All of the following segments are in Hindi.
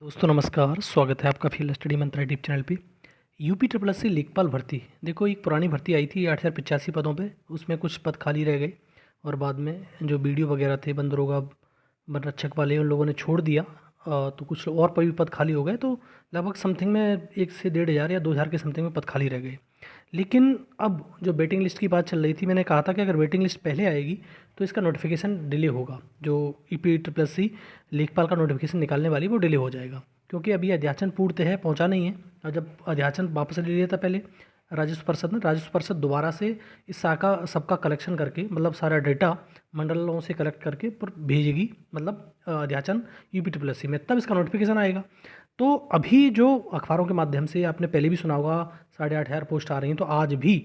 दोस्तों नमस्कार, स्वागत है आपका फील्ड स्टडी मंत्रा यूट्यूब चैनल पे। यूपी ट्रिपल एस सी लेखपाल भर्ती, देखो एक पुरानी भर्ती आई थी 8085 पदों पे, उसमें कुछ पद खाली रह गए और बाद में जो बीडीओ वगैरह थे, वन दरोगा, वन रक्षक वाले, उन लोगों ने छोड़ दिया। तो कुछ और भी पद खाली हो गए, तो लगभग समथिंग में 1 से 1,500 या 2,000 के समथिंग में पद खाली रह गए। लेकिन अब जो वेटिंग लिस्ट की बात चल रही थी, मैंने कहा था कि अगर वेटिंग लिस्ट पहले आएगी तो इसका नोटिफिकेशन डिले होगा। जो ईपी ट्रिपल एस सी लेखपाल का नोटिफिकेशन निकालने वाली वो डिले हो जाएगा, क्योंकि अभी अध्याचन पूर्णतः है, पहुंचा नहीं है। और जब अध्याचन वापस ले लिया था पहले राजस्व परिषद ने, राजस्व परिषद दोबारा से इस शाखा सबका कलेक्शन करके, मतलब सारा डेटा मंडलों से कलेक्ट करके भेजेगी, मतलब अध्याचन यूपी ट्रिपल एस सी में, तब इसका नोटिफिकेशन आएगा। तो अभी जो अखबारों के माध्यम से आपने पहले भी सुना होगा, 8,500 पोस्ट आ रही हैं, तो आज भी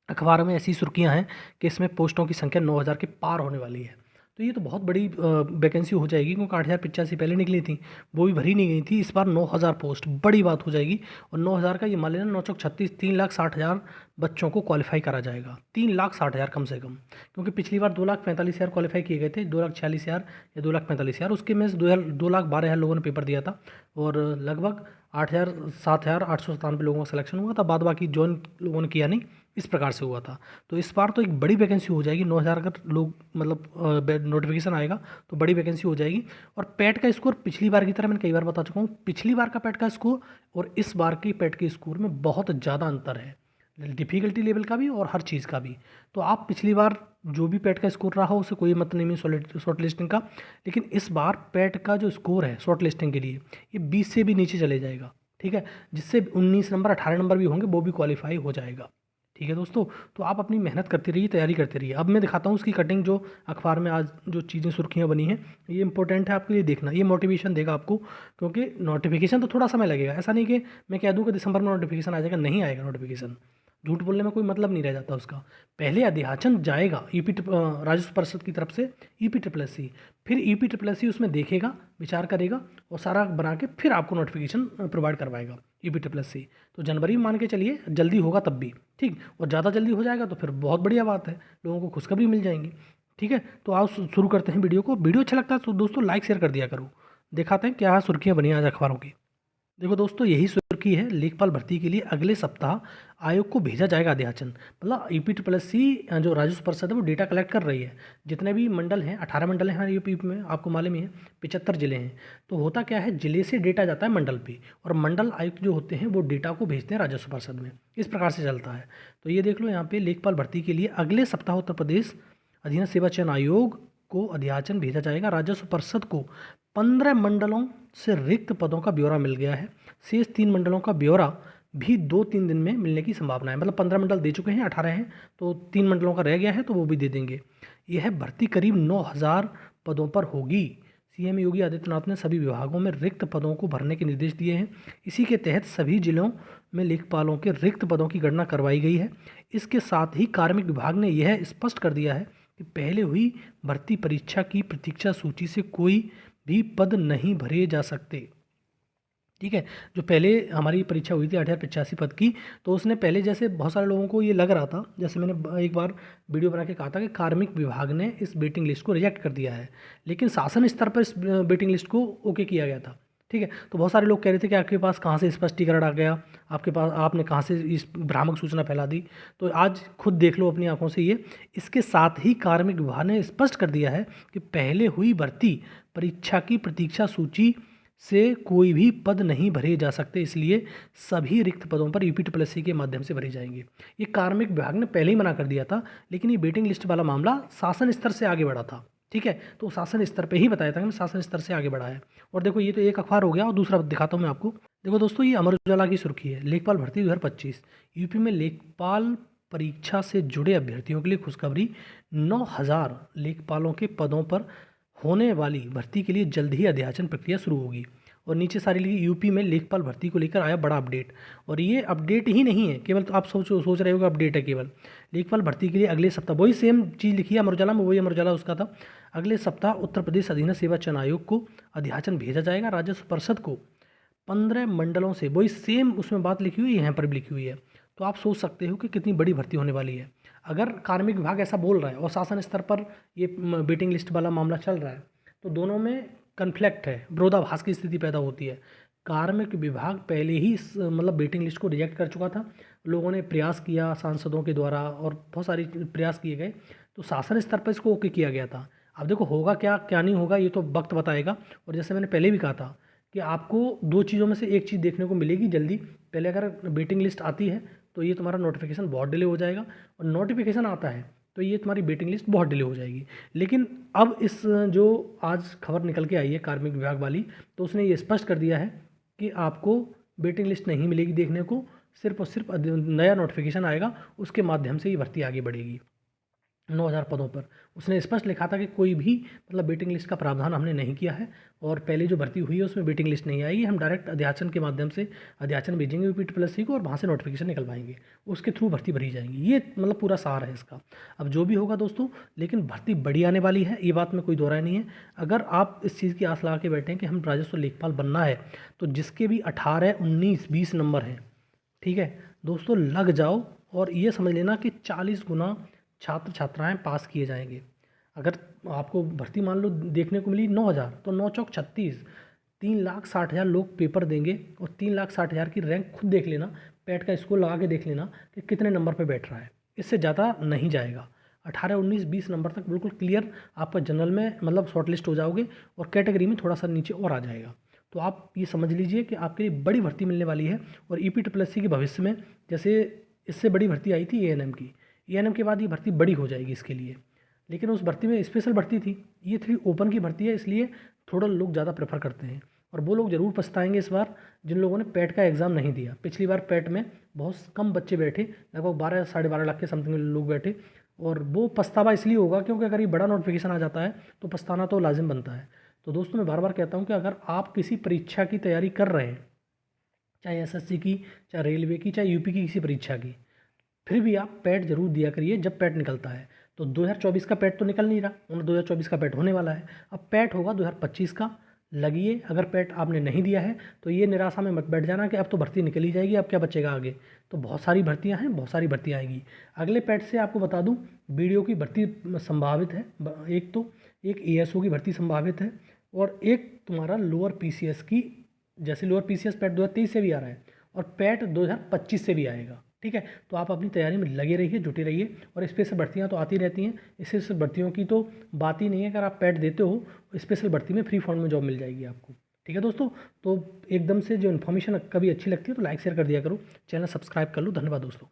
अखबारों में ऐसी सुर्खियां हैं कि इसमें पोस्टों की संख्या 9,000 के पार होने वाली है। तो ये तो बहुत बड़ी वैकेंसी हो जाएगी, क्योंकि 8,085 पहले निकली थी, वो भी भरी नहीं गई थी। इस बार 9,000 पोस्ट बड़ी बात हो जाएगी। और 9,000 का ये मान लेना 9 चौक 36, 3,60,000 बच्चों को क्वालिफाई करा जाएगा। 3,60,000 कम से कम, क्योंकि पिछली बार 2,45,000 क्वालिफाई किए गए थे, 2,46,000 या 2,45,000, उसके में 2,12,000 लोगों ने पेपर दिया था और लगभग 7,897 लोगों का सिलेक्शन हुआ था। बाद बाकी जॉइन लोगों ने किया नहीं, इस प्रकार से हुआ था। तो इस बार तो एक बड़ी वैकेंसी हो जाएगी। 9,000 अगर लोग, मतलब नोटिफिकेशन आएगा तो बड़ी वैकेंसी हो जाएगी। और पैट का स्कोर पिछली बार की तरह, मैंने कई बार बता चुका हूँ, पिछली बार का पैट का स्कोर और इस बार की पैट के स्कोर में बहुत ज़्यादा अंतर है, डिफ़िकल्टी लेवल का भी और हर चीज़ का भी। तो आप पिछली बार जो भी पैट का स्कोर रहा हो उससे कोई मतलब नहीं है शॉर्ट लिस्टिंग का, लेकिन इस बार पैट का जो स्कोर है शॉर्ट लिस्टिंग के लिए, ये 20 से भी नीचे चले जाएगा। ठीक है, जिससे 19 नंबर 18 नंबर भी होंगे वो भी क्वालिफाई हो जाएगा। ठीक है दोस्तों, तो आप अपनी मेहनत करते रहिए, तैयारी करते रहिए। अब मैं दिखाता हूँ उसकी कटिंग, जो अखबार में आज जो चीज़ें सुर्खियाँ बनी हैं, ये इंपॉर्टेंट है आपके लिए देखना, ये मोटिवेशन देगा आपको। क्योंकि नोटिफिकेशन तो थोड़ा समय लगेगा, ऐसा नहीं कि मैं कह दूँ कि दिसंबर में नोटिफिकेशन आ जाएगा, नहीं आएगा नोटिफिकेशन। झूठ बोलने में कोई मतलब नहीं रह जाता उसका। पहले अध्याचन जाएगा राजस्व परिषद की तरफ से ईपी ट्रिपल एस सी, फिर ईपी ट्रिपल एस सी उसमें देखेगा, विचार करेगा और सारा बना के फिर आपको नोटिफिकेशन प्रोवाइड करवाएगा ईपी ट्रिपल एस सी। तो जनवरी में मान के चलिए, जल्दी होगा तब भी ठीक, और ज़्यादा जल्दी हो जाएगा तो फिर बहुत बढ़िया बात है, लोगों को खुशखबरी मिल जाएंगी। ठीक है, तो आओ शुरू करते हैं वीडियो को। वीडियो अच्छा लगता है तो दोस्तों लाइक शेयर कर दिया करो। दिखाते हैं क्या सुर्खियाँ बनी आज अखबारों की। देखो दोस्तों, यही सुर्खी है, लेखपाल भर्ती के लिए अगले सप्ताह आयोग को भेजा जाएगा अध्याचन। मतलब ईपी ट्रिपल एस सी जो राजस्व परिषद है वो डेटा कलेक्ट कर रही है। जितने भी मंडल हैं, 18 मंडल हैं हमारे यूपी में, आपको मालूम ही है, 75 जिले हैं। तो होता क्या है, जिले से डेटा जाता है मंडल पे, और मंडल आयुक्त जो होते हैं वो डेटा को भेजते हैं राजस्व परिषद में। इस प्रकार से चलता है। तो ये देख लो यहाँ पे, लेखपाल भर्ती के लिए अगले सप्ताह उत्तर प्रदेश अधीनस्थ सेवा चयन आयोग को अध्याचन भेजा जाएगा। राजस्व परिषद को 15 मंडलों से रिक्त पदों का ब्यौरा मिल गया है। शेष 3 मंडलों का ब्यौरा भी 2-3 दिन में मिलने की संभावना है। मतलब 15 मंडल दे चुके हैं, 18 हैं, तो 3 मंडलों का रह गया है, तो वो भी दे देंगे। यह भर्ती करीब 9,000 पदों पर होगी। सीएम योगी आदित्यनाथ ने सभी विभागों में रिक्त पदों को भरने के निर्देश दिए हैं। इसी के तहत सभी जिलों में लेखपालों के रिक्त पदों की गणना करवाई गई है। इसके साथ ही कार्मिक विभाग ने यह स्पष्ट कर दिया है कि पहले हुई भर्ती परीक्षा की प्रतीक्षा सूची से कोई भी पद नहीं भरे जा सकते। ठीक है, जो पहले हमारी परीक्षा हुई थी 8,085 पद की, तो उसने पहले जैसे बहुत सारे लोगों को ये लग रहा था, जैसे मैंने एक बार वीडियो बना के कहा था कि कार्मिक विभाग ने इस वेटिंग लिस्ट को रिजेक्ट कर दिया है, लेकिन शासन स्तर पर इस वेटिंग लिस्ट को ओके किया गया था। ठीक है, तो बहुत सारे लोग कह रहे थे कि आपके पास कहाँ से स्पष्टीकरण आ गया, आपके पास आपने कहाँ से इस भ्रामक सूचना फैला दी। तो आज खुद देख लो अपनी आंखों से ये। इसके साथ ही कार्मिक विभाग ने स्पष्ट कर दिया है कि पहले हुई भर्ती परीक्षा की प्रतीक्षा सूची से कोई भी पद नहीं भरे जा सकते, इसलिए सभी रिक्त पदों पर यूपी ट्रिपल एस सी के माध्यम से भरे जाएंगे। ये कार्मिक विभाग ने पहले ही मना कर दिया था, लेकिन ये वेटिंग लिस्ट वाला मामला शासन स्तर से आगे बढ़ा था। ठीक है, तो शासन स्तर पे ही बताया था कि शासन स्तर से आगे बढ़ा है। और देखो, ये तो एक अखबार हो गया, और दूसरा दिखाता हूँ मैं आपको। देखो दोस्तों, ये अमर उजाला की सुर्खी है, लेखपाल भर्ती 2025, यूपी में लेखपाल परीक्षा से जुड़े अभ्यर्थियों के लिए खुशखबरी। 9,000 लेखपालों के पदों पर होने वाली भर्ती के लिए जल्द ही अध्याचन प्रक्रिया शुरू होगी। और नीचे सारी लिखी, यूपी में लेखपाल भर्ती को लेकर आया बड़ा अपडेट। और ये अपडेट ही नहीं है केवल, तो आप सोच रहे हो कि अपडेट है केवल। लेखपाल भर्ती के लिए अगले सप्ताह, वही सेम चीज़ लिखी है अमर उजाला में, वही अमर उजाला उसका था। अगले सप्ताह उत्तर प्रदेश अधीनस्थ सेवा चयन आयोग को अध्याचन भेजा जाएगा। राजस्व परिषद को 15 मंडलों से, वही सेम उसमें बात लिखी हुई है, यहाँ पर भी लिखी हुई है। तो आप सोच सकते हो कि कितनी बड़ी भर्ती होने वाली है। अगर कार्मिक विभाग ऐसा बोल रहा है और शासन स्तर पर ये वेटिंग लिस्ट वाला मामला चल रहा है, तो दोनों में कन्फ्लिक्ट है, विरोधाभास की स्थिति पैदा होती है। कार्मिक विभाग पहले ही इस मतलब वेटिंग लिस्ट को रिजेक्ट कर चुका था। लोगों ने प्रयास किया सांसदों के द्वारा और बहुत सारे प्रयास किए गए, तो शासन स्तर पर इसको ओके किया गया था। अब देखो होगा क्या क्या नहीं होगा ये तो वक्त बताएगा। और जैसे मैंने पहले भी कहा था कि आपको दो चीज़ों में से एक चीज़ देखने को मिलेगी जल्दी। पहले अगर वेटिंग लिस्ट आती है तो ये तुम्हारा नोटिफिकेशन बहुत डिले हो जाएगा, और नोटिफिकेशन आता है तो ये तुम्हारी वेटिंग लिस्ट बहुत डिले हो जाएगी। लेकिन अब इस जो आज खबर निकल के आई है कार्मिक विभाग वाली, तो उसने ये स्पष्ट कर दिया है कि आपको वेटिंग लिस्ट नहीं मिलेगी देखने को, सिर्फ और सिर्फ नया नोटिफिकेशन आएगा, उसके माध्यम से ये भर्ती आगे बढ़ेगी 9,000 पदों पर। उसने स्पष्ट लिखा था कि कोई भी मतलब वेटिंग लिस्ट का प्रावधान हमने नहीं किया है, और पहले जो भर्ती हुई है उसमें वेटिंग लिस्ट नहीं आएगी। हम डायरेक्ट अध्याचन के माध्यम से अध्याचन भेजेंगे यूपी को, और वहाँ से नोटिफिकेशन निकलवाएंगे, उसके थ्रू भर्ती भरी जाएंगी। ये मतलब पूरा सार है इसका। अब जो भी होगा दोस्तों, लेकिन भर्ती बड़ी आने वाली है, ये बात में कोई दो राय नहीं है। अगर आप इस चीज़ की आस लगा के बैठे हैं कि हम राजस्व लेखपाल बनना है, तो जिसके भी 18, 19, 20 नंबर हैं, ठीक है दोस्तों, लग जाओ और ये समझ लेना कि 40 गुना छात्र छात्राएं पास किए जाएंगे। अगर आपको भर्ती मान लो देखने को मिली 9,000, तो 9 चौक 36, 3,60,000 लोग पेपर देंगे, और 3,60,000 की रैंक खुद देख लेना, पैट का स्कोर लगा के देख लेना कि कितने नंबर पे बैठ रहा है। इससे ज़्यादा नहीं जाएगा। 18, 19, 20 नंबर तक बिल्कुल क्लियर आपका जनरल में मतलब शॉर्ट लिस्ट हो जाओगे, और कैटेगरी में थोड़ा सा नीचे और आ जाएगा। तो आप ये समझ लीजिए कि आपके लिए बड़ी भर्ती मिलने वाली है। और EPSS के भविष्य में जैसे इससे बड़ी भर्ती आई थी ANM की, ANM के बाद ये भर्ती बड़ी हो जाएगी इसके लिए। लेकिन उस भर्ती में स्पेशल भर्ती थी, ये 3 ओपन की भर्ती है, इसलिए थोड़ा लोग ज़्यादा प्रेफर करते हैं। और वो लोग ज़रूर पछताएंगे इस बार जिन लोगों ने पैट का एग्ज़ाम नहीं दिया। पिछली बार पैट में बहुत कम बच्चे बैठे, लगभग 12 साढ़े 12 लाख के समथिंग लोग बैठे, और वो पछतावा इसलिए होगा क्योंकि अगर ये बड़ा नोटिफिकेशन आ जाता है तो पछताना तो लाजिम बनता है। तो दोस्तों मैं बार बार कहता हूँ कि अगर आप किसी परीक्षा की तैयारी कर रहे हैं, चाहे SSC की, चाहे रेलवे की, चाहे UP की किसी परीक्षा की, फिर भी आप पैट जरूर दिया करिए जब पैट निकलता है। तो 2024 का पैट तो निकल नहीं रहा, और 2024 का पैट होने वाला है। अब पैट होगा 2025 का, लगिए। अगर पैट आपने नहीं दिया है तो ये निराशा में मत बैठ जाना कि अब तो भर्ती निकल ही जाएगी, अब क्या बचेगा आगे। तो बहुत सारी भर्तियां हैं, बहुत सारी भर्तियां आएगी। अगले पैट से आपको बता दूं BDO की भर्ती संभावित है, एक ASO की भर्ती संभावित है, और एक तुम्हारा लोअर PCS की, जैसे लोअर PCS पैट 2023 से भी आ रहा है, और पैट 2025 से भी आएगा। ठीक है, तो आप अपनी तैयारी में लगे रहिए, जुटे रहिए। और स्पेशल भर्तियां तो आती रहती हैं, स्पेशल भर्तियों की तो बात ही नहीं है। अगर आप पैट देते हो, स्पेशल भर्ती में फ्री फॉर्म में जॉब मिल जाएगी आपको। ठीक है दोस्तों, तो एकदम से जो इन्फॉर्मेशन कभी अच्छी लगती है तो लाइक शेयर कर दिया करो, चैनल सब्सक्राइब कर लो। धन्यवाद दोस्तों।